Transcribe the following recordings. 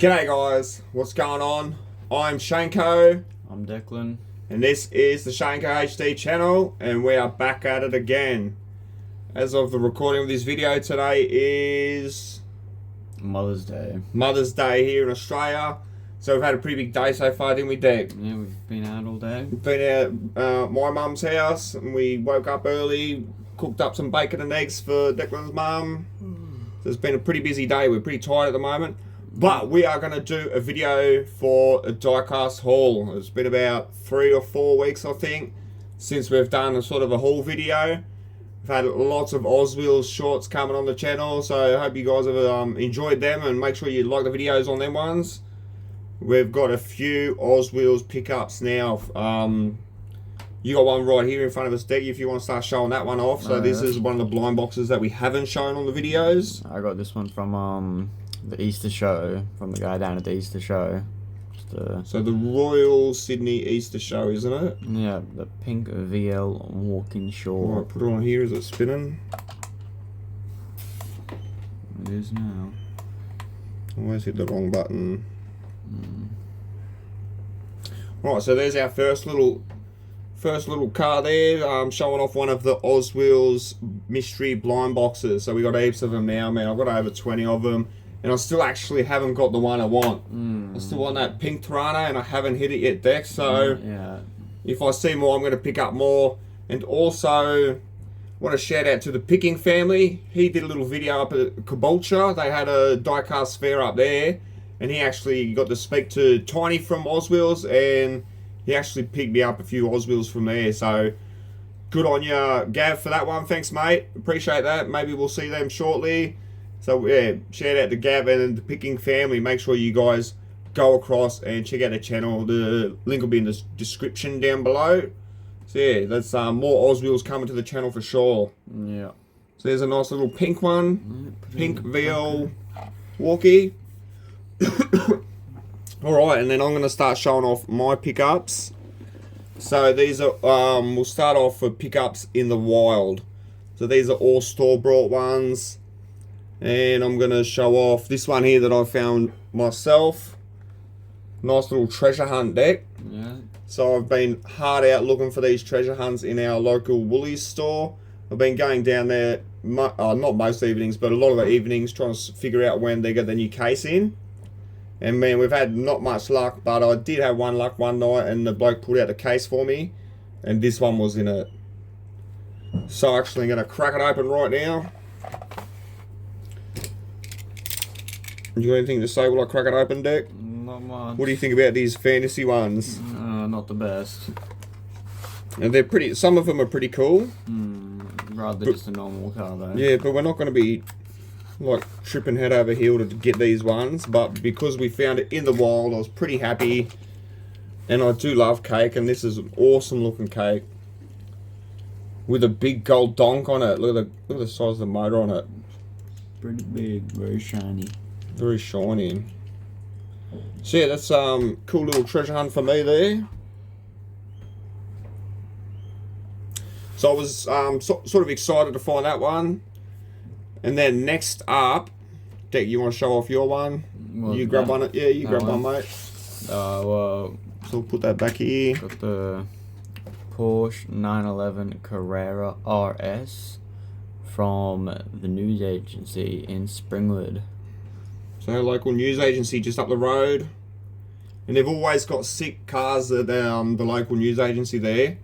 G'day guys, what's going on? I'm Shanko. I'm Declan. And this is the Shanko HD channel, and we are back at it again. As of the recording of this video, today is Mother's Day. Mother's Day here in Australia. So we've had a pretty big day so far, didn't we, Dec? Yeah, we've been out all day. We've been at my mum's house, and we woke up early, cooked up some bacon and eggs for Declan's mum. So it's been a pretty busy day. We're pretty tired at the moment. But we are going to do a video for a diecast haul. It's been about 3 or 4 weeks, I think, since we've done a sort of a haul video. We've had lots of ozwheels shorts coming on the channel, so I hope you guys have enjoyed them, and make sure you like the videos on them ones. We've got a few ozwheels pickups now. You got one right here in front of us, Deck, if you want to start showing that one off. So this is one of the blind boxes that we haven't shown on the videos. I got this one from the Easter show, from the guy down at the Easter show. So the Royal Sydney Easter show, isn't it? Yeah, the pink VL walking short. Right, put it on here. Is it spinning? It is now. Always hit the wrong button. Right, so there's our first little car there, showing off one of the ozwheels mystery blind boxes. So we got heaps of them now, man. I've got over 20 of them, and I still actually haven't got the one I want. I still want that pink Tirana, and I haven't hit it yet, Dex. So yeah, if I see more, I'm going to pick up more. And also, want to shout out to the Picking family. He did a little video up at Caboolture. They had a diecast fair up there, and he actually got to speak to Tiny from ozwheels, and he actually picked me up a few ozwheels from there. So good on you, Gav, for that one. Thanks, mate. Appreciate that. Maybe we'll see them shortly. So yeah, shout out to Gav and the Picking family. Make sure you guys go across and check out the channel. The link will be in the description down below. So yeah, that's more ozwheels coming to the channel for sure. yeah. So there's a nice little pink one, pink VL walkie. Alright, and then I'm going to start showing off my pickups. So these are, we'll start off with pickups in the wild. So these are all store-bought ones. And I'm going to show off this one here that I found myself. Nice little treasure hunt, Deck. Yeah. So I've been hard out looking for these treasure hunts in our local Woolies store. I've been going down there, not most evenings, but a lot of the evenings, trying to figure out when they get the new case in. And man, we've had not much luck, but I did have one luck one night, and the bloke pulled out the case for me, and this one was in it. So actually I'm going to crack it open right now. You got anything to say while I crack it open, Deck? Not much. What do you think about these fantasy ones? Not the best. And they're pretty, some of them are pretty cool. Rather just a normal car though. Yeah, but we're not going to be like tripping head over heel to get these ones, but because we found it in the wild, I was pretty happy. And I do love cake, and this is an awesome looking cake with a big gold donk on it. Look at the size of the motor on it. Pretty big, very shiny. Very shiny. So yeah, that's cool little treasure hunt for me there. So I was sort of excited to find that one. And then next up, Deck, you want to show off your one? Well, you grab one. Yeah, you grab one, mate. Well, So we'll put that back here. got the Porsche 911 Carrera RS from the news agency in Springwood. So local news agency just up the road. And they've always got sick cars at the local news agency there.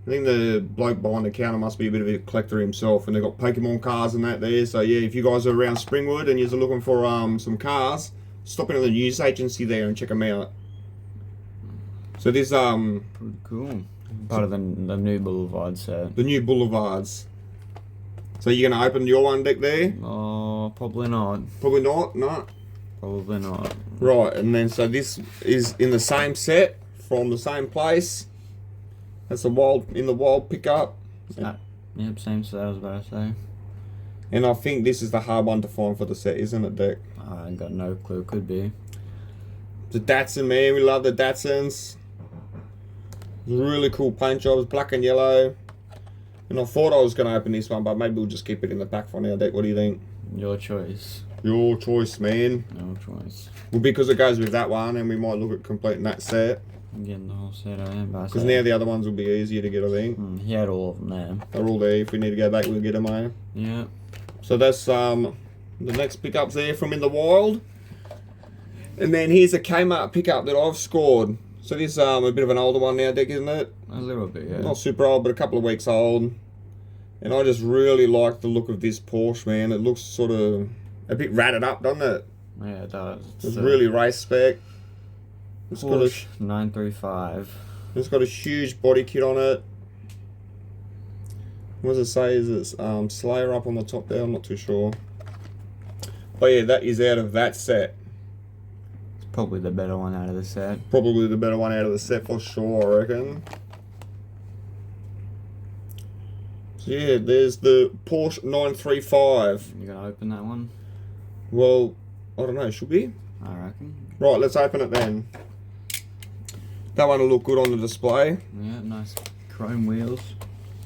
I think the bloke behind the counter must be a bit of a collector himself, and they've got Pokemon cars and that there. So yeah, if you guys are around Springwood and you're looking for some cars, stop into the news agency there and check them out. So this Pretty cool. Part of the new Boulevard set. the new boulevards. So you're gonna open your one, Deck, there? Oh, probably not. Probably not. No. Probably not. Right, and then so this is in the same set from the same place. That's the wild pickup. Yep, same set I was about to say. And I think this is the hard one to find for the set, isn't it, Deck? I got no clue. Could be. The Datsun, man, we love the Datsuns. Really cool paint jobs, black and yellow. And I thought I was going to open this one, but maybe we'll just keep it in the back for now, Deck. What do you think? Your choice. Your choice, man. No choice. Well, because it goes with that one, and we might look at completing that set. I'm getting the whole set, I am. Because now the other ones will be easier to get, I think. He had all of them there. They're all there. If we need to go back, we'll get them, eh? Yeah. So that's the next pickups there from in the wild. And then here's a Kmart pickup that I've scored. So this is a bit of an older one now, Dick, isn't it? A little bit, yeah. Not super old, but a couple of weeks old. And I just really like the look of this Porsche, man. It looks sort of a bit ratted up, doesn't it? Yeah, it does. It's really race spec. It's got a 935. It's got a huge body kit on it. What does it say? Is it Slayer up on the top there? I'm not too sure. But yeah, that is out of that set. It's probably the better one out of the set. Probably the better one out of the set for sure, I reckon. So yeah, there's the Porsche 935. You gonna open that one? Well, I don't know, should we? I reckon. Right, let's open it then. That one will look good on the display. Yeah, nice chrome wheels.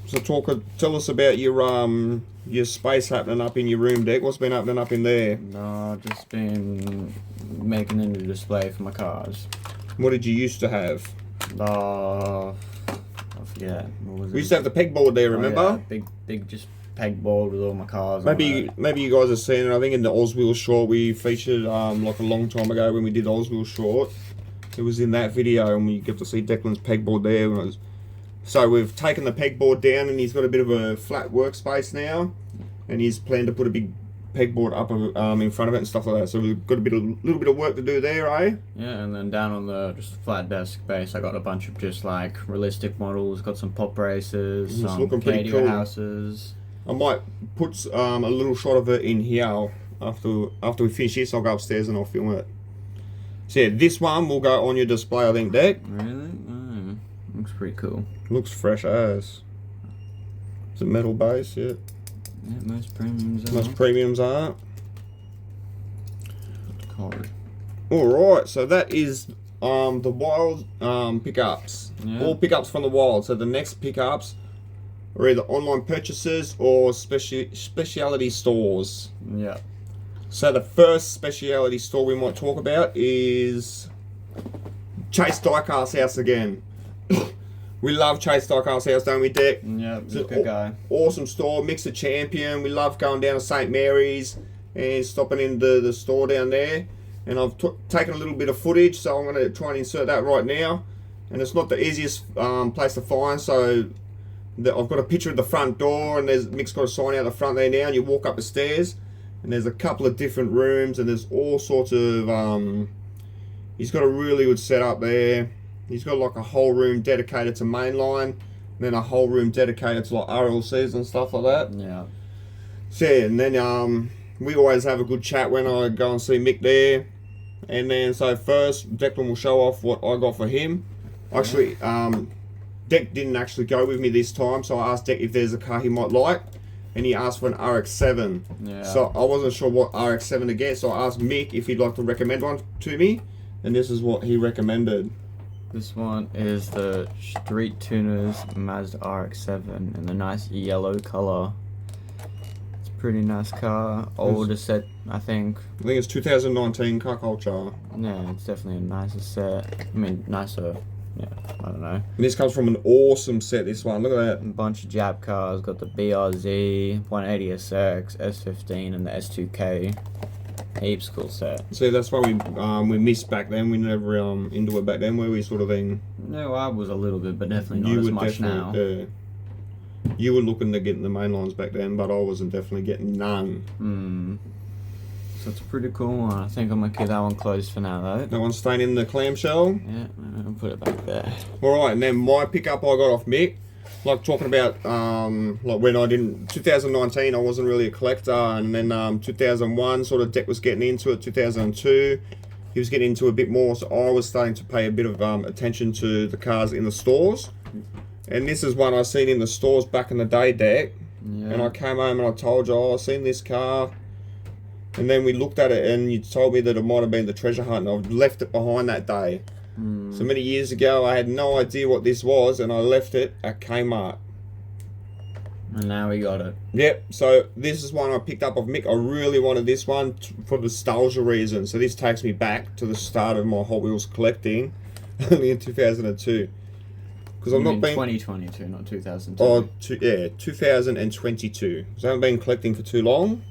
So tell us about your space happening up in your room, Deck. What's been happening up in there? No, I've just been making a new display for my cars. What did you used to have? I forget. What was it? We used to have the pegboard there, remember? Oh, yeah, big just pegboard with all my cars. Maybe you guys have seen it. I think in the ozwheels short we featured like a long time ago when we did the ozwheels short. It was in that video, and we get to see Declan's pegboard there. So we've taken the pegboard down, and he's got a bit of a flat workspace now, and he's planned to put a big pegboard up in front of it and stuff like that. So we've got a little bit of work to do there, eh? Yeah, and then down on the just flat desk base, I got a bunch of just like realistic models. Got some pop races, It's some looking pretty kaido cool. houses. I might put a little shot of it in here after we finish this. I'll go upstairs and I'll film it. So yeah, this one will go on your display, I think, Deck. Really? Oh, looks pretty cool. Looks fresh as. It's a metal base, yeah. Yeah, most premiums are. Most premiums are. Card. Alright, so that is the wild pickups. Yeah. All pickups from the wild. So the next pickups are either online purchases or speciality stores. Yeah. So the first speciality store we might talk about is Chase Diecast Haus again. We love Chase Diecast Haus, don't we, Dick? Yeah, It's he's a good guy. Awesome store, Mixer Champion. We love going down to St. Mary's and stopping in the store down there. And I've taken a little bit of footage, so I'm going to try and insert that right now. And it's not the easiest place to find, so I've got a picture of the front door, and Mick's got a sign out the front there now, and you walk up the stairs, and there's a couple of different rooms, and there's all sorts of, he's got a really good setup there. He's got like a whole room dedicated to mainline, and then a whole room dedicated to like RLCs and stuff like that. Yeah. So yeah, and then we always have a good chat when I go and see Mick there. And then so first, Declan will show off what I got for him. Actually, Deck didn't actually go with me this time, so I asked Deck if there's a car he might like, and he asked for an RX-7. Yeah. So I wasn't sure what RX-7 to get, so I asked Mick if he'd like to recommend one to me, and this is what he recommended. This one is the Street Tuners Mazda RX-7 in the nice yellow color. It's a pretty nice car. Older set, I think. I think it's 2019 car culture. Yeah, it's definitely a nicer set. I mean, nicer. Yeah, I don't know. And this comes from an awesome set, this one. Look at that. A bunch of Jap cars. Got the BRZ, 180SX, S15, and the S2K. Heaps cool set. See, that's why we missed back then. We never into it back then, where we sort of thing. No, I was a little bit, but definitely not as much now. You were looking to get in the main lines back then, but I wasn't definitely getting none. So it's a pretty cool one. I think I'm gonna keep that one closed for now, though. That one's staying in the clamshell. Yeah, I'll put it back there. All right, and then my pickup I got off Mick. Like talking about, like when 2019 I wasn't really a collector, and then 2001 sort of Deck was getting into it. 2002 he was getting into it a bit more, so I was starting to pay a bit of attention to the cars in the stores. And this is one I seen in the stores back in the day, Deck. Yeah. And I came home and I told you, oh, I seen this car. And then we looked at it, and you told me that it might have been the treasure hunt, and I left it behind that day. So many years ago, I had no idea what this was, and I left it at Kmart. And now we got it. Yep, so this is one I picked up of Mick. I really wanted this one for nostalgia reasons. So this takes me back to the start of my Hot Wheels collecting, only in 2002. Because I've not been 2022, not 2002. Oh, 2022. So I haven't been collecting for too long.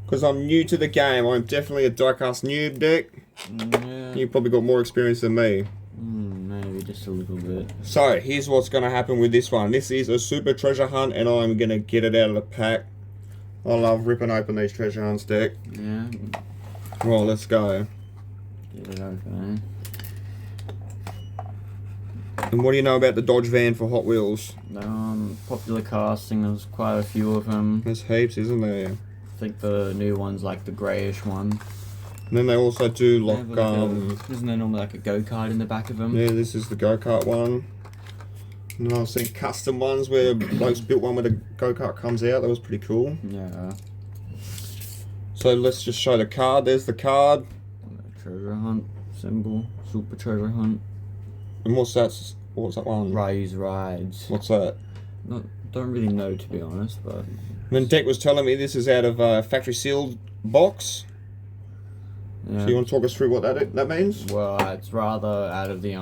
Because I'm new to the game. I'm definitely a diecast noob, Dick. Yeah. You probably got more experience than me. Maybe just a little bit. So here's what's going to happen with this one. This is a super treasure hunt, and I'm going to get it out of the pack. I love ripping open these treasure hunts, Dick. Yeah. Well, let's go. Get it open, And what do you know about the Dodge van for Hot Wheels? Popular casting, there's quite a few of them. There's heaps, isn't there? I think the new one's like the greyish one. And then they also do like, isn't there normally like a go-kart in the back of them? yeah, this is the go-kart one. And then I've seen custom ones where blokes built one where the go-kart comes out. That was pretty cool. Yeah. So let's just show the card. There's the card. Treasure hunt symbol, super treasure hunt. And what's that one? Rise rides. What's that? Don't really know, to be honest, but. And then Deck was telling me this is out of a factory sealed box. Yeah. So you want to talk us through what that means? Well, it's rather out of the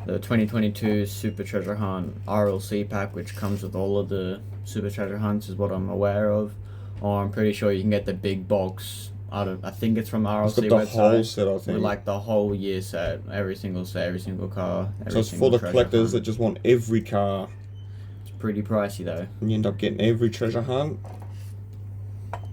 2022 Super Treasure Hunt RLC pack, which comes with all of the Super Treasure Hunts, is what I'm aware of. Or I'm pretty sure you can get the big box out of, I think it's from RLC It's got the website. whole set, I think. With like the whole year set, every single set, every single car. So it's for the collectors that just want every car. It's pretty pricey though. And you end up getting every treasure hunt.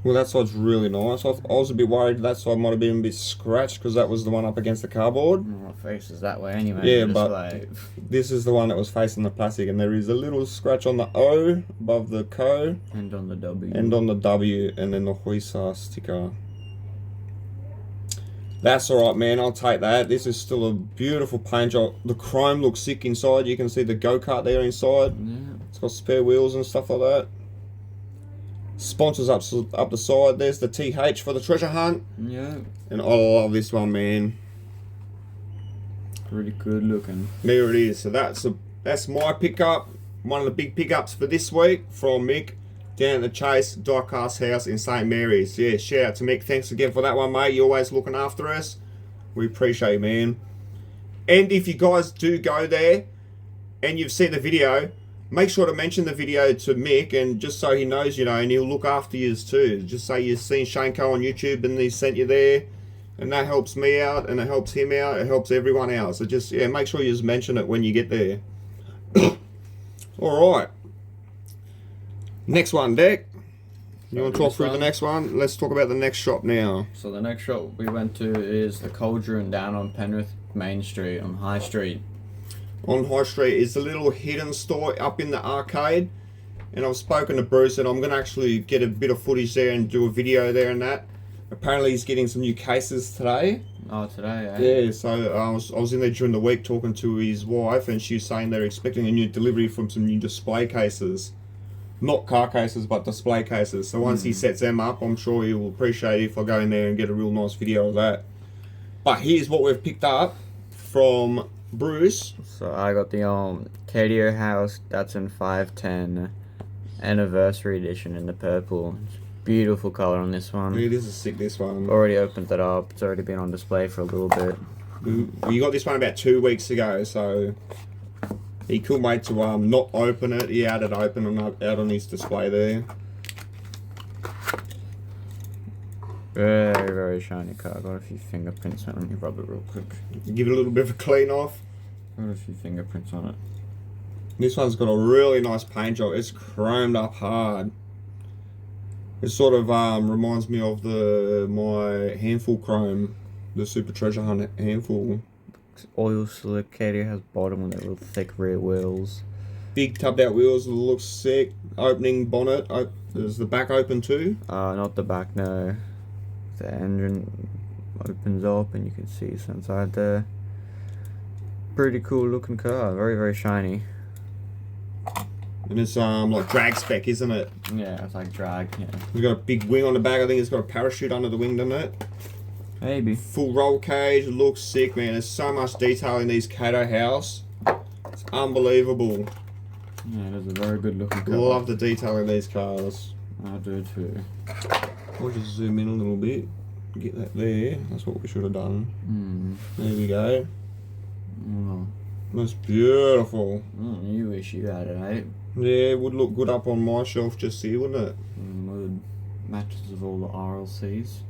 Well, that side's really nice. I was a bit worried that side might have been a bit scratched because that was the one up against the cardboard. My face is that way anyway. Yeah, but this is the one that was facing the plastic, and there is a little scratch on the O above the Co. And on the W. And on the W, and then the Huisa sticker. That's alright, man. I'll take that. This is still a beautiful paint job. The chrome looks sick inside. You can see the go-kart there inside. Yeah. It's got spare wheels and stuff like that. Sponsors up the side. There's the TH for the treasure hunt. Yeah. And I love this one, man. Pretty good looking. There it is. So that's my pickup. One of the big pickups for this week from Mick down at the Chase Diecast Haus in St. Mary's. Yeah, shout out to Mick. Thanks again for that one, mate. You're always looking after us. We appreciate you, man. And if you guys do go there and you've seen the video, make sure to mention the video to Mick, and just so he knows, you know, and he'll look after you too. Just say you've seen Shane Co on YouTube and he sent you there, and that helps me out, and it helps him out, it helps everyone out. So just, yeah, make sure you just mention it when you get there. Alright. Next one, Deck. You want to talk through the next one? Let's talk about the next shop now. So the next shop we went to is the Cauldron down on Penrith Main Street on High Street. On High Street is a little hidden store up in the arcade, and I've spoken to Bruce, and I'm going to actually get a bit of footage there and do a video there and that. Apparently he's getting some new cases today. Oh, today, eh? Yeah, so I was in there during the week talking to his wife, and she was saying they're expecting a new delivery from some new display cases. Not car cases, but display cases. So once he sets them up, I'm sure he will appreciate it if I go in there and get a real nice video of that. But here's what we've picked up from Bruce. So I got the Kaido Haus Datsun 510 Anniversary Edition in the purple. Beautiful colour on this one. Yeah, this is sick, this one. Already opened it up. It's already been on display for a little bit. We got this one about 2 weeks ago, so he couldn't wait to not open it. He had it open and out on his display there. Very, very shiny car. Got a few fingerprints on it. Let me rub it real quick. Give it a little bit of a clean off. Got a few fingerprints on it. This one's got a really nice paint job. It's chromed up hard. It sort of reminds me of my handful chrome, the Super Treasure Hunt handful. Oil slick. Kaido has bottom with their real thick rear wheels. Big tubbed out wheels, looks sick. Opening bonnet. Is the back open too? Not the back, no. The engine opens up and you can see it's inside there. Pretty cool looking car. Very, very shiny. And it's like drag spec, isn't it? Yeah, it's like drag, yeah. It's got a big wing on the back. I think it's got a parachute under the wing, doesn't it? Maybe. Full roll cage. Looks sick, man. There's so much detail in these Kaido Haus. It's unbelievable. Yeah, it is a very good looking car. Love the detail in these cars. I do too. I'll just zoom in a little bit. Get that there. That's what we should have done. There we go. Oh. That's beautiful. You wish you had it, eh? Yeah, it would look good up on my shelf just here, wouldn't it? Would. Matches of all the RLCs.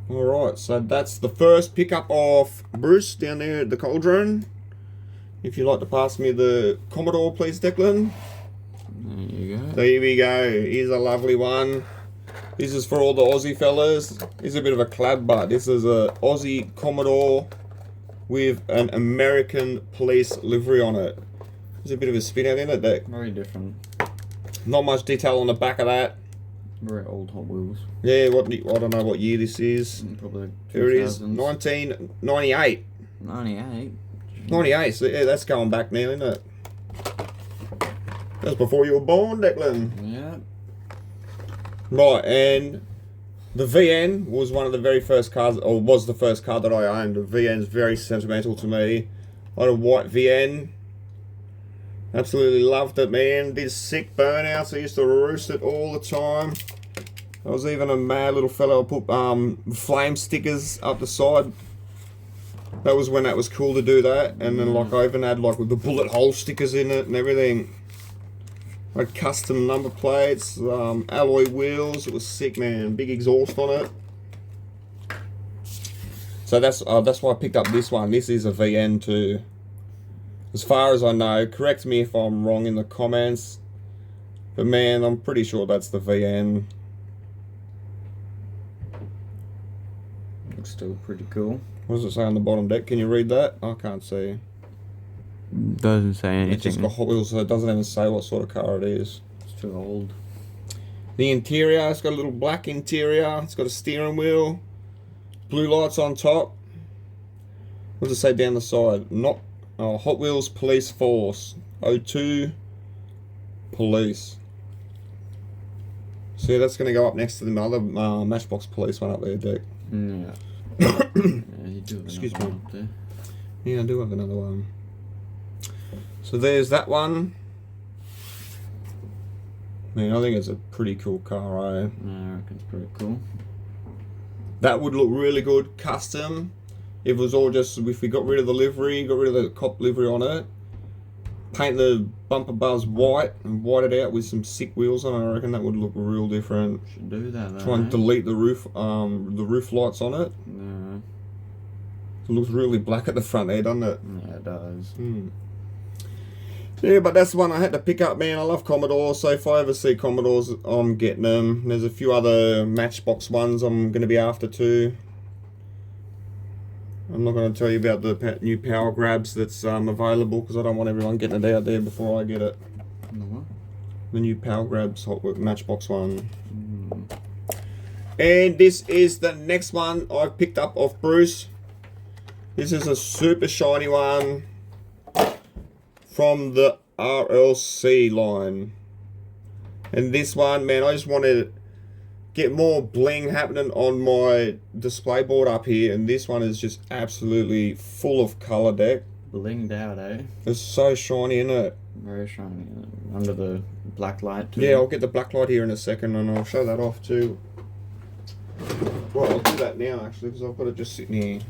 Alright, so that's the first pickup of Bruce down there at the Cauldron. If you'd like to pass me the Commodore, please, Declan. There you go. There we go. Here's a lovely one. This is for all the Aussie fellas. This is a bit of a collab, but this is a Aussie Commodore with an American police livery on it. There's a bit of a spin out in it, Dick. Very different. Not much detail on the back of that. Very old Hot Wheels. Yeah, I don't know what year this is. Probably 2000s. Here it is, 1998. 98. 98, so yeah, that's going back now, isn't it? That's before you were born, Declan. Yeah. Right, and the VN was one of the very first cars, or was the first car that I owned. The VN's very sentimental to me. I had a white VN. Absolutely loved it, man. Did sick burnouts. I used to roost it all the time. I was even a mad little fellow. I put flame stickers up the side. That was when that was cool to do that. And then like I even had like with the bullet hole stickers in it and everything. I had custom number plates, alloy wheels. It was sick, man. Big exhaust on it. So that's why I picked up this one. This is a VN too. As far as I know, correct me if I'm wrong in the comments, but man, I'm pretty sure that's the VN. Looks still pretty cool. What does it say on the bottom, Deck? Can you read that? I can't see. Doesn't say anything. It's just got Hot Wheels, so it doesn't even say what sort of car it is. It's too old. The interior, it's got a little black interior. It's got a steering wheel, blue lights on top. What does it say down the side? Not Hot Wheels Police Force 02 Police. So yeah, that's going to go up next to the other Matchbox Police one up there, Dick. Yeah. Yeah, you do have Excuse another me. one up there. Yeah, I do have another one. So there's that one. Man, I think it's a pretty cool car, eh? I reckon it's pretty cool. That would look really good custom. If it was all just, if we got rid of the livery, got rid of the cop livery on it, paint the bumper bars white and white it out with some sick wheels on it, I reckon that would look real different. Should do that though. Try and delete the roof lights on it. No. It looks really black at the front there, doesn't it? Yeah, it does. Yeah, but that's the one I had to pick up, man. I love Commodores, so if I ever see Commodores, I'm getting them. There's a few other Matchbox ones I'm going to be after too. I'm not going to tell you about the new power grabs that's available because I don't want everyone getting it out there before I get it. What? The new power grabs Matchbox one. And this is the next one I've picked up off Bruce. This is a super shiny one from the RLC line. And this one, man, I just wanted to get more bling happening on my display board up here, and this one is just absolutely full of colour, Deck. Blinged out, eh? It's so shiny, isn't it? Very shiny. Under the black light too. Yeah, I'll get the black light here in a second and I'll show that off too. Well, I'll do that now actually because I've got it just sitting here.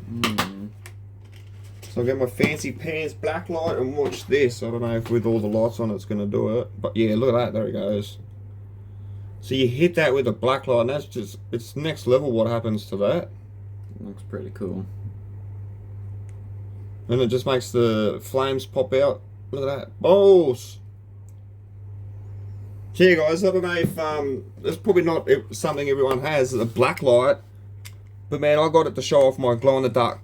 So I'll get my fancy pants black light and watch this. I don't know if with all the lights on it's going to do it, but yeah, look at that, there it goes. So you hit that with a black light and that's just, it's next level what happens to that. Looks pretty cool. And it just makes the flames pop out. Look at that. Balls! So yeah guys, I don't know if, it's probably not something everyone has, a black light. But man, I got it to show off my glow-in-the-dark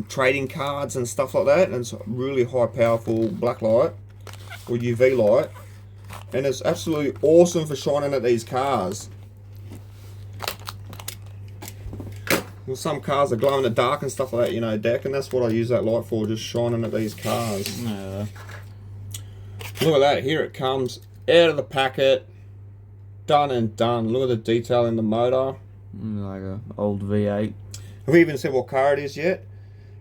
trading cards and stuff like that. And it's a really high powerful black light, or UV light. And it's absolutely awesome for shining at these cars. Well, some cars are glow in the dark and stuff like that, you know, Deck, and that's what I use that light for, just shining at these cars. Yeah. Look at that, here it comes out of the packet, done and done. Look at the detail in the motor. Like a old V8. Have we even said what car it is yet?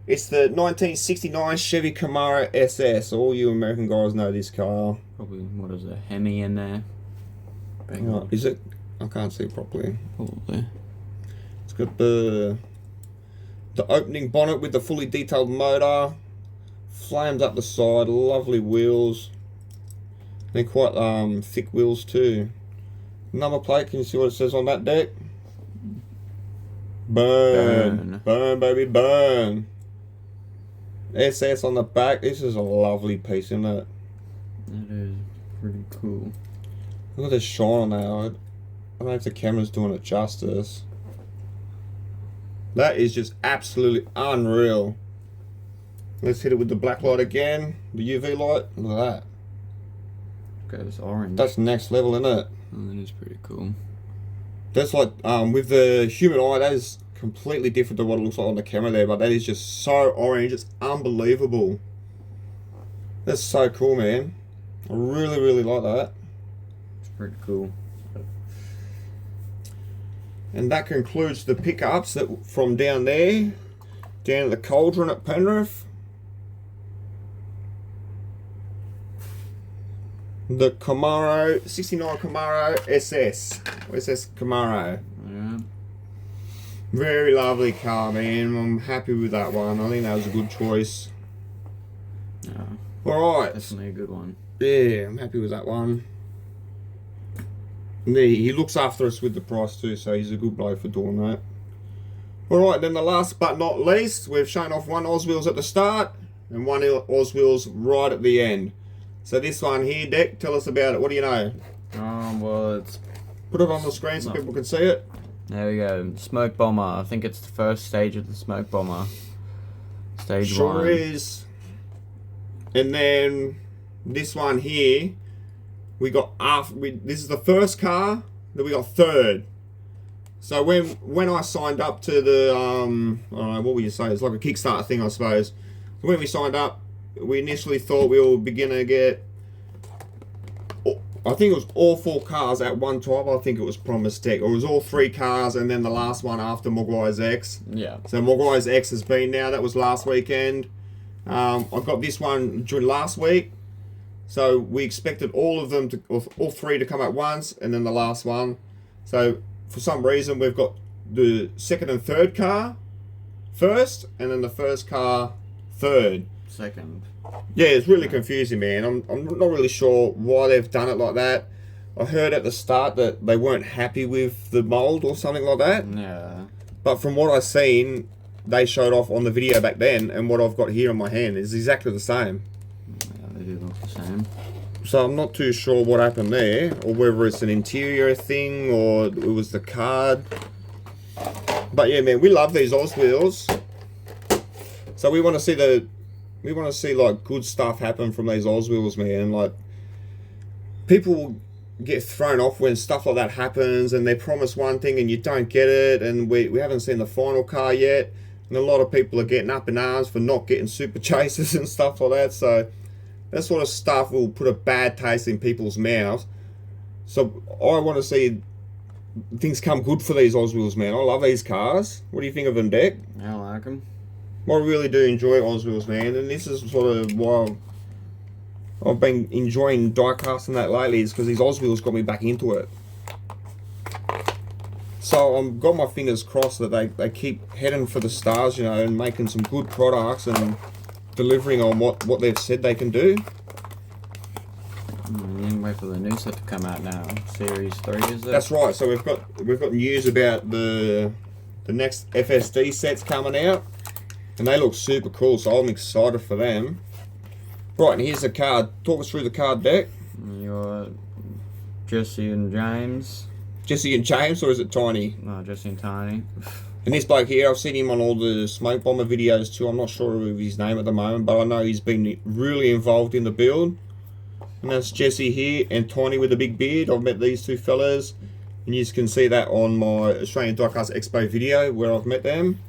It's the 1969 Chevy Camaro SS. All you American guys know this car. Probably, what is it, Hemi in there? Oh, is it? I can't see properly. Probably. It's got the opening bonnet with the fully detailed motor. Flames up the side. Lovely wheels. They're quite thick wheels too. Number plate, can you see what it says on that deck? Burn. Burn, baby, burn. SS on the back. This is a lovely piece, isn't it? That is pretty cool. Look at the shine on that. I don't know if the camera's doing it justice. That is just absolutely unreal. Let's hit it with the black light again. The UV light. Look at that. Goes orange. That's next level, isn't it? Oh, that is pretty cool. That's like, with the human eye, that is completely different to what it looks like on the camera there, but that is just so orange. It's unbelievable. That's so cool, man. I really, really like that. It's pretty cool. And that concludes the pickups that from down there, down at the Cauldron at Penrith. The Camaro, 69 Camaro SS. SS Camaro. Yeah. Very lovely car, man. I'm happy with that one. I think that was a good choice. Yeah. Alright. Definitely a good one. Yeah, I'm happy with that one. And he looks after us with the price too, so he's a good bloke for doing that. Alright, then the last but not least, we've shown off one ozwheels at the start and one ozwheels right at the end. So this one here, Deck, tell us about it. What do you know? Well, it's... Put it on the screen so people can see it. There we go. Smoke Bomber. I think it's the first stage of the Smoke Bomber. Stage Sure 1. is. And then this one here, we got this is the first car that we got third. So when I signed up to the I don't know, what would you say? It's like a Kickstarter thing, I suppose. So when we signed up, we initially thought we were going to get, I think it was all 4 cars at one time. I think it was Promised Tech. Or it was all 3 cars and then the last one after Maguire's X. Yeah. So Maguire's X has been now. That was last weekend. I got this one during last week. So we expected all of them, all 3 to come at once and then the last one. So for some reason we've got the second and third car first and then the first car third. Second. Yeah, it's really confusing, man. I'm not really sure why they've done it like that. I heard at the start that they weren't happy with the mold or something like that. Yeah. But from what I've seen, they showed off on the video back then, and what I've got here in my hand is exactly the same. Yeah, they do look the same. So I'm not too sure what happened there, or whether it's an interior thing, or it was the card. But yeah, man, we love these ozwheels. So we want to see like good stuff happen from these ozwheels, man. Like, people get thrown off when stuff like that happens and they promise one thing and you don't get it, and we haven't seen the final car yet, and a lot of people are getting up in arms for not getting super chasers and stuff like that. So that sort of stuff will put a bad taste in people's mouths. So I want to see things come good for these ozwheels, man. I love these cars. What do you think of them, Deck? I like them. I really do enjoy ozwheels, man, and this is sort of why I've been enjoying diecasting that lately, is because these ozwheels got me back into it. So I've got my fingers crossed that they keep heading for the stars, you know, and making some good products and delivering on what they've said they can do. Wait for the new set to come out now. Series 3, is it? That's right. So we've got news about the next FSD sets coming out. And they look super cool, so I'm excited for them. Right, and here's the card. Talk us through the card, Deck. You're Jesse and James. Jesse and James, or is it Tiny? No, Jesse and Tiny. And this bloke here, I've seen him on all the Smoke Bomber videos too. I'm not sure of his name at the moment, but I know he's been really involved in the build. And that's Jesse here, and Tiny with a big beard. I've met these two fellas, and you can see that on my Australian Diecast Expo video where I've met them.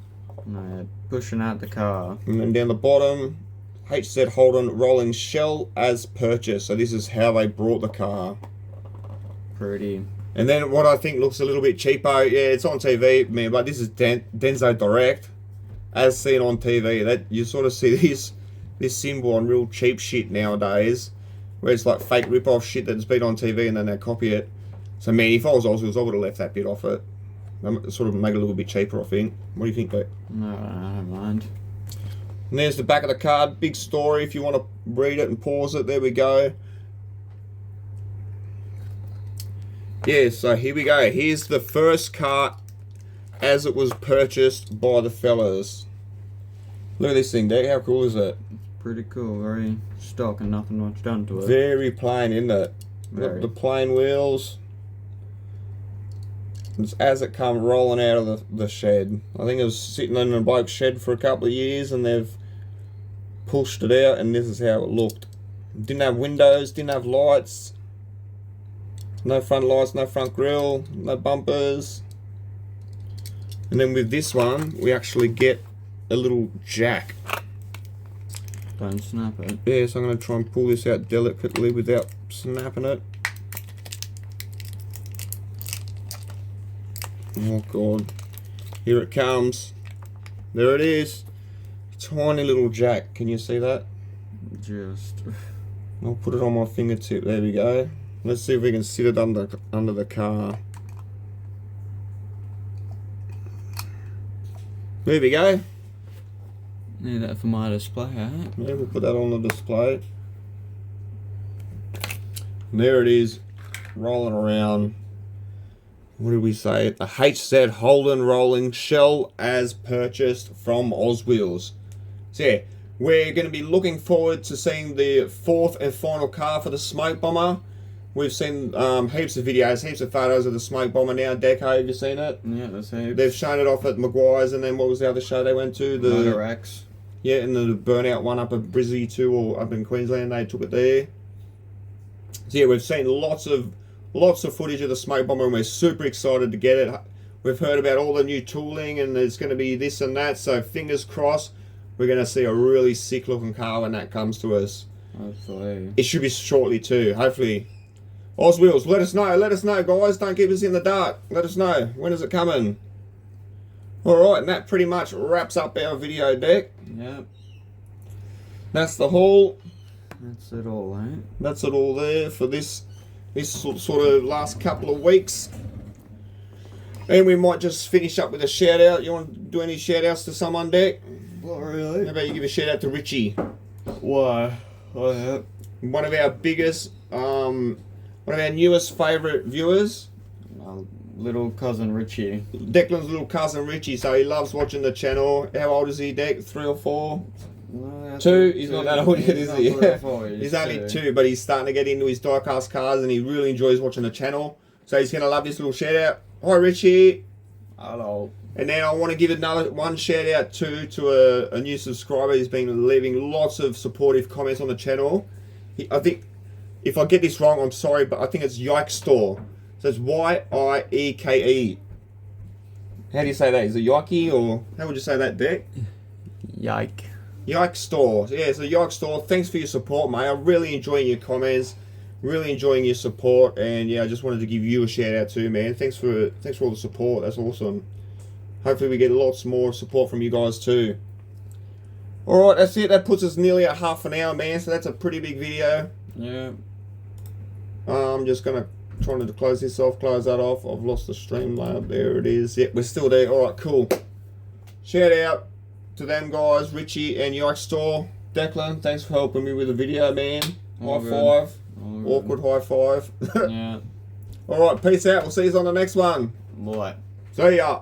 No, pushing out the car. And then down the bottom, HZ Holden rolling shell as purchased. So this is how they brought the car. Pretty. And then what I think looks a little bit cheapo, yeah, it's on TV, man, but this is Denso Direct. as seen on TV. That you sort of see this symbol on real cheap shit nowadays, where it's like fake rip-off shit that's been on TV and then they copy it. So man, if I was ozwheels, I would have left that bit off it. Sort of make it a little bit cheaper, I think. What do you think, Pete? No, I don't mind. And there's the back of the card. Big story if you want to read it and pause it. There we go. Yeah, so here we go. Here's the first car as it was purchased by the fellas. Look at this thing, Dick. How cool is it? Pretty cool. Very stock and nothing much done to it. Very plain, isn't it? Very. The plain wheels. It's as it come rolling out of the shed. I think it was sitting in a bloke's shed for a couple of years and they've pushed it out and this is how it looked. Didn't have windows, didn't have lights. No front lights, no front grille, no bumpers. And then with this one, we actually get a little jack. Don't snap it. Yeah, so I'm going to try and pull this out delicately without snapping it. Oh god, here it comes. There it is. Tiny little jack. Can you see that? Just. I'll put it on my fingertip. There we go. Let's see if we can sit it under the car. There we go. Need that for my display, eh? Yeah, we'll put that on the display. And there it is, rolling around. What did we say? The HZ Holden rolling shell as purchased from ozwheels. So yeah, we're going to be looking forward to seeing the fourth and final car for the smoke bomber. We've seen heaps of videos, heaps of photos of the smoke bomber now. Deco, have you seen it? Yeah, that's heaps. They've shown it off at Maguire's, and then what was the other show they went to? The Motor X. Yeah, and the burnout one up at Brizzy too, or up in Queensland, they took it there. So yeah, we've seen lots of footage of the smoke bomber, and we're super excited to get it. We've heard about all the new tooling, and there's going to be this and that. So fingers crossed, we're going to see a really sick looking car when that comes to us. Hopefully. It should be shortly too. Hopefully. ozwheels, let us know, guys. Don't keep us in the dark. Let us know. When is it coming? Alright, and that pretty much wraps up our video deck. Yep. That's the haul. That's it all, eh? That's it all there for this sort of last couple of weeks. And we might just finish up with a shout out. You want to do any shout outs to someone, Deck? Not really. How about you give a shout out to Richie? Why? Oh, One of our biggest, one of our newest favourite viewers. my little cousin Richie. Declan's little cousin Richie, so he loves watching the channel. How old is he, Deck? 3 or 4? No, 2? He's not that old yet, is he? He's only 2, but he's starting to get into his diecast cars and he really enjoys watching the channel. So he's going to love this little shout out. Hi Richie. Hello. And then I want to give another one shout out to a new subscriber. He's been leaving lots of supportive comments on the channel. I think, if I get this wrong, I'm sorry, but I think it's Yike Store. So it's Y-I-E-K-E. How do you say that? Is it Yikey, or how would you say that, Dick? Yike. Yike Store. Yeah, so Yike Store. Thanks for your support, mate. I'm really enjoying your comments. Really enjoying your support, and yeah, I just wanted to give you a shout out too, man. Thanks for all the support. That's awesome. Hopefully we get lots more support from you guys too. Alright, that's it. That puts us nearly at half an hour, man. So that's a pretty big video. Yeah. I'm just gonna try to close this off, close that off. I've lost the stream layout. There it is. Yep, we're still there. Alright, cool. Shout out to them guys, Richie and Yike Store. Declan, thanks for helping me with the video, man. All High good. five. Awkward high five. Yeah. Alright, peace out. We'll see you on the next one. Boy. See ya.